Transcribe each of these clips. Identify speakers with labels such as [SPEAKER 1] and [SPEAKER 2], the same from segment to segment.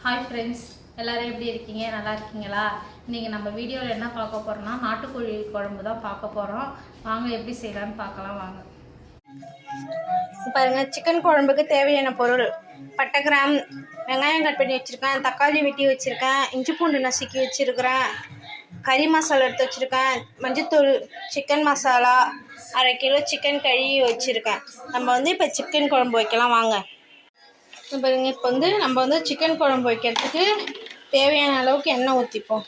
[SPEAKER 1] Hi friends, எல்லோரும் எப்படி இருக்கீங்க? நல்லா இருக்கீங்களா? இன்றைக்கி நம்ம வீடியோவில் என்ன பார்க்க போகிறோம்னா நாட்டுக்கோழி குழம்பு தான் பார்க்க போகிறோம். வாங்க எப்படி செய்யலான்னு பார்க்கலாம் வாங்க.
[SPEAKER 2] பாருங்கள், சிக்கன் குழம்புக்கு தேவையான பொருள்: பட்டை, கிராம், வெங்காயம் கட் பண்ணி வச்சுருக்கேன், தக்காளி வெட்டி வச்சுருக்கேன், இஞ்சி பூண்டு நசுக்கி வச்சுருக்கிறேன், கறி மசாலா எடுத்து வச்சுருக்கேன், மஞ்சத்தூள், சிக்கன் மசாலா, அரை கிலோ சிக்கன் கழுவி வச்சுருக்கேன். நம்ம இப்போ சிக்கன் குழம்பு வைக்கலாம் வாங்க. பாருங்க, இப்போ நம்ம சிக்கன் குழம்பு வைக்கிறதுக்கு தேவையான அளவுக்கு எண்ணெய் ஊற்றிப்போம்.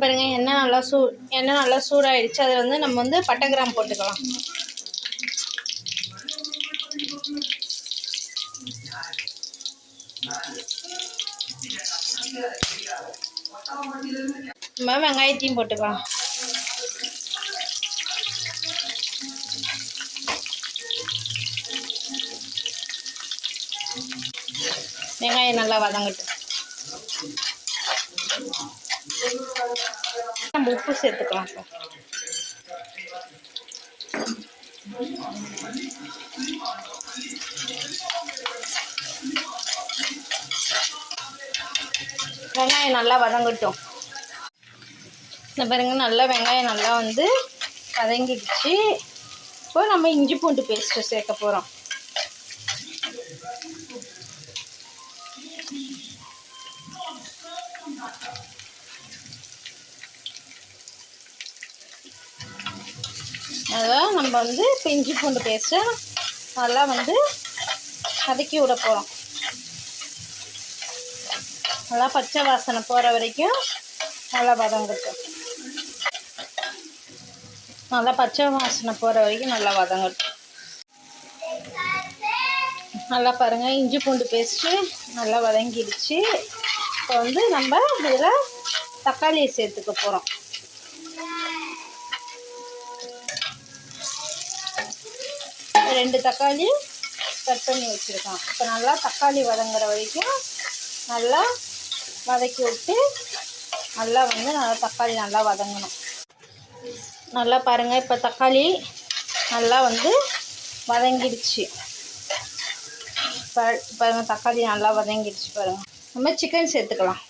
[SPEAKER 2] பாருங்க, எண்ணெய் நல்லா சூடாயிடுச்சு. அதில் நம்ம பட்டை கிராம் போட்டுக்கலாம். நம்ம வெங்காயத்தையும் போட்டுக்கலாம். வெங்காயம் நல்லா வதங்கட்டும். நம்ம உப்பு சேர்த்துக்கலாம். வெங்காயம் நல்லா வதங்கட்டும். இந்த பாருங்க, நல்லா வெங்காயம் நல்லா வதங்கிடுச்சு. இப்போ நம்ம இஞ்சி பூண்டு பேஸ்ட்டு சேர்க்க போகிறோம். அதான் நம்ம இப்போ இஞ்சி பூண்டு பேஸ்ட்டை நல்லா வதக்கி விட போகிறோம். நல்லா பச்சை வாசனை போகிற வரைக்கும் நல்லா வதங்கட்டும். நல்லா பச்சை வாசனை போகிற வரைக்கும் நல்லா வதங்கட்டும். நல்லா பாருங்கள், இஞ்சி பூண்டு பேஸ்ட்டு நல்லா வதங்கிடுச்சு. இப்போ நம்ம இதில் தக்காளியை சேர்த்துக்க போகிறோம். ரெண்டு தக்காளி கட் பண்ணி வச்சுருக்கோம். இப்போ நல்லா தக்காளி வதங்குற வரைக்கும் நல்லா வதக்கி விட்டு நல்லா நல்லா தக்காளி நல்லா வதங்கணும். நல்லா பாருங்கள், இப்போ தக்காளி நல்லா வதங்கிடுச்சு. பாருங்கள், தக்காளி நல்லா வதங்கிடுச்சு. பாருங்கள், நம்ம சிக்கன் சேர்த்துக்கலாம்.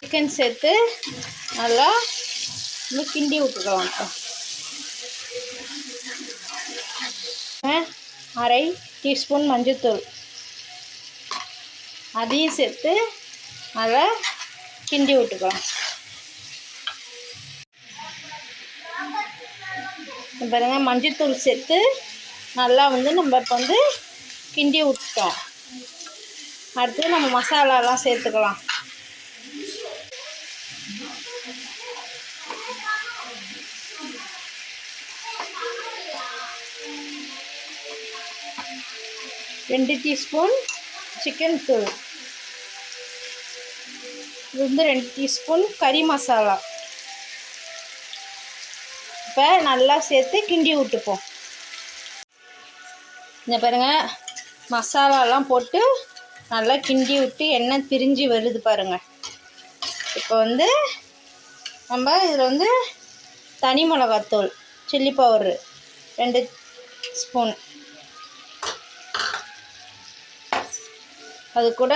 [SPEAKER 2] சிக்கன் சேர்த்து நல்லா கிண்டி விட்டுக்கலாம். அரை டீஸ்பூன் மஞ்சத்தூள் அதையும் சேர்த்து நல்லா கிண்டி விட்டுக்கலாம். பாருங்க, மஞ்சத்தூள் சேர்த்து நல்லா நம்ம இப்போ கிண்டி விட்டுட்டோம். அடுத்து நம்ம மசாலாலாம் சேர்த்துக்கலாம். ரெண்டு டீஸ்பூன் சிக்கன் தூள், இது 2 டீஸ்பூன் கறி மசாலா. இப்போ நல்லா சேர்த்து கிண்டி விட்டுப்போம். இந்த பாருங்கள், மசாலாலாம் போட்டு நல்லா கிண்டி விட்டு எண்ணெய் பிரிஞ்சு வருது பாருங்கள். இப்போ நம்ம இதில் தனி மிளகாத்தூள், சில்லி பவுட்ரு 2 ஸ்பூன், அது கூட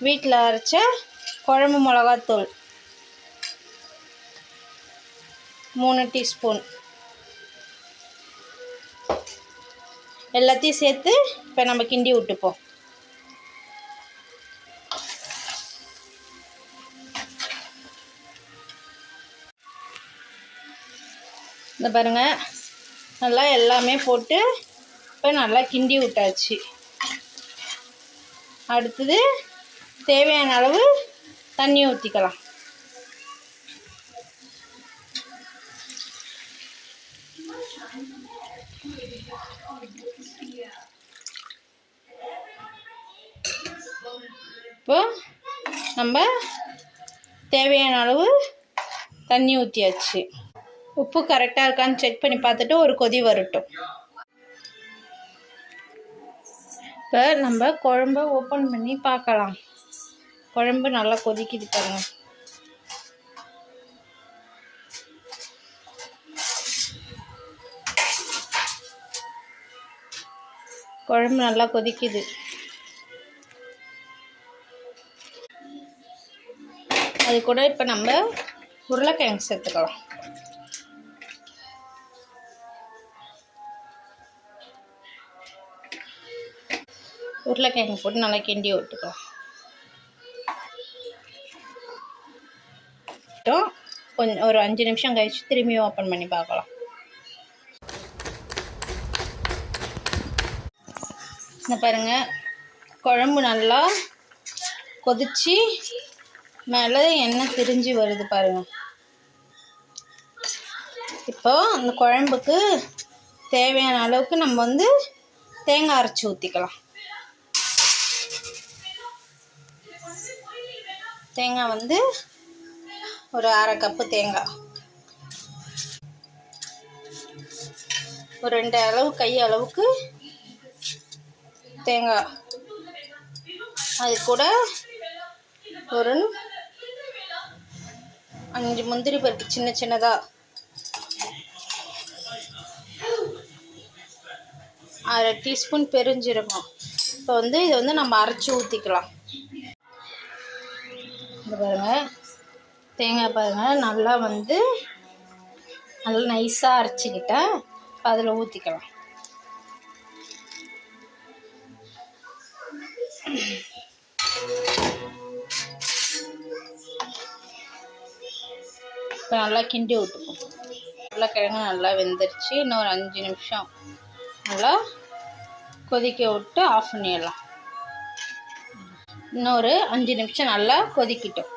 [SPEAKER 2] வீட்டில் அரைச்ச குழம்பு மிளகாத்தூள் 3 டீஸ்பூன் எல்லாத்தையும் சேர்த்து இப்போ நம்ம கிண்டி விட்டுப்போம். இந்த பாருங்கள், நல்லா எல்லாமே போட்டு இப்போ நல்லா கிண்டி விட்டாச்சு. அடுத்தது தேவையான அளவு தண்ணி ஊற்றிக்கலாம். இப்போ நம்ம தேவையான அளவு தண்ணி ஊற்றியாச்சு. உப்பு கரெக்டாக இருக்கான்னு செக் பண்ணி பார்த்துட்டு ஒரு கொதி வரட்டும். இப்போ நம்ம குழம்ப ஓப்பன் பண்ணி பார்க்கலாம். குழம்பு நல்லா கொதிக்குது பாருங்க. குழம்பு நல்லா கொதிக்குது. அது கூட இப்போ நம்ம உருளைக்கிழங்கு சேர்த்துக்கலாம். உருளைக்கிழங்கு போட்டு நல்லா கிண்டி விட்டுக்கலாம். கொஞ்சம் ஒரு 5 நிமிஷம் கழிச்சு திரும்பியும் ஓப்பன் பண்ணி பார்க்கலாம். இந்த பாருங்க, குழம்பு நல்லா கொதிச்சு மேலே எண்ணெய் திரிஞ்சு வருது பாருங்க. இப்போ அந்த குழம்புக்கு தேவையான அளவுக்கு நம்ம வந்து தேங்காய் அரைச்சி ஊற்றிக்கலாம். தேங்காய் வந்து ஒரு 1/2 கப்பு தேங்காய், ஒரு 2 அளவு கை அளவுக்கு தேங்காய், அது கூட ஒரு 5 முந்திரி பருப்பு சின்ன சின்னதாக, 1/2 டீஸ்பூன் பெருஞ்சீரகம். இப்போ வந்து இதை வந்து நம்ம அரைச்சி ஊற்றிக்கலாம். இந்த பாருங்க, தேங்காய் பாருங்கள் நல்லா வந்து நல்லா நைஸாக அரைச்சிக்கிட்டேன். அதில் ஊற்றிக்கலாம். இப்போ நல்லா கிண்டி விட்டுப்போம். உருளைக்கிழங்கு நல்லா வெந்துருச்சு. இன்னொரு 5 நிமிஷம் நல்லா கொதிக்க விட்டு ஆஃப் பண்ணிடலாம். இன்னொரு 5 நிமிஷம் நல்லா கொதிக்கிட்டோம்.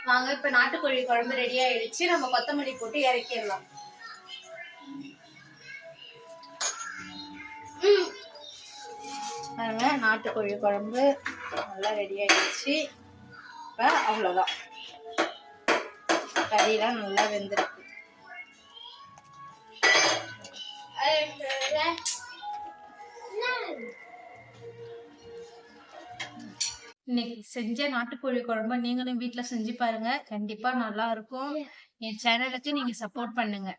[SPEAKER 2] வாங்க, இப்போ நாட்டுக்கோழி குழம்பு ரெடி ஆயிடுச்சு. நம்ம கொத்தமல்லி போட்டு இறக்கிடலாம். பாருங்க, நாட்டுக்கோழி குழம்பு நல்லா ரெடி ஆயிடுச்சு. இப்போ அவ்வளோதான், கறியெல்லாம் நல்லா வெந்திருக்கு. இன்னைக்கு செஞ்ச நாட்டுக்கோழி குழம்பு நீங்களும் வீட்டில் செஞ்சு பாருங்க. கண்டிப்பா நல்லா இருக்கும். என் சேனலுக்கு நீங்க சப்போர்ட் பண்ணுங்க.